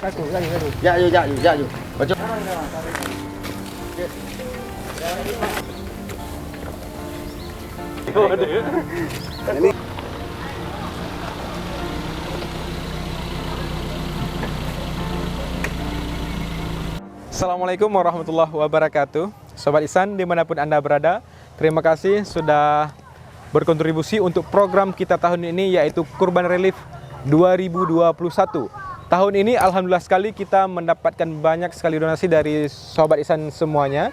Dạ rồi, dạ rồi, dạ rồi. Ở chỗ. Ini. Assalamualaikum warahmatullahi wabarakatuh. Sobat Ihsan dimanapun Anda berada, terima kasih sudah berkontribusi untuk program kita tahun ini, yaitu Kurban Relief 2021. Tahun ini alhamdulillah sekali kita mendapatkan banyak sekali donasi dari Sobat Ihsan semuanya.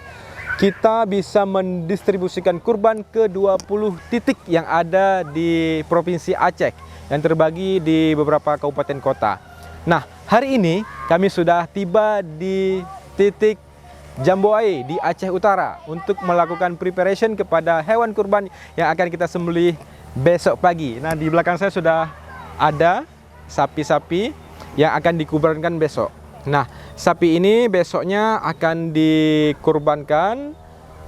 Kita bisa mendistribusikan kurban ke 20 titik yang ada di Provinsi Aceh yang terbagi di beberapa kabupaten kota. Nah, hari ini kami sudah tiba di titik Jambuae di Aceh Utara untuk melakukan preparation kepada hewan kurban yang akan kita sembelih besok pagi. Nah, di belakang saya sudah ada sapi-sapi yang akan dikurbankan besok. Nah, sapi ini besoknya akan dikurbankan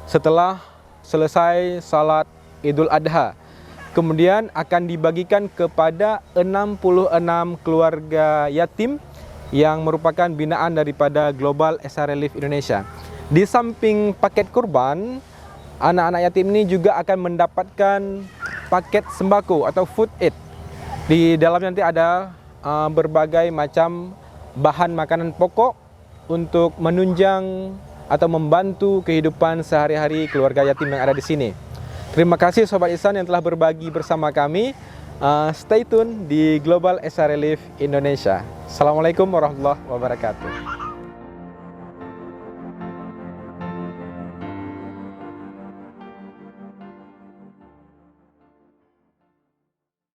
setelah selesai salat Idul Adha. Kemudian akan dibagikan kepada 66 keluarga yatim yang merupakan binaan daripada Global SR Relief Indonesia. Di samping paket kurban, anak-anak yatim ini juga akan mendapatkan paket sembako atau food aid. Di dalamnya nanti ada berbagai macam bahan makanan pokok untuk menunjang atau membantu kehidupan sehari-hari keluarga yatim yang ada di sini. Terima kasih Sobat Ihsan yang telah berbagi bersama kami. Stay tune di Global SR Relief Indonesia. Assalamualaikum warahmatullahi wabarakatuh.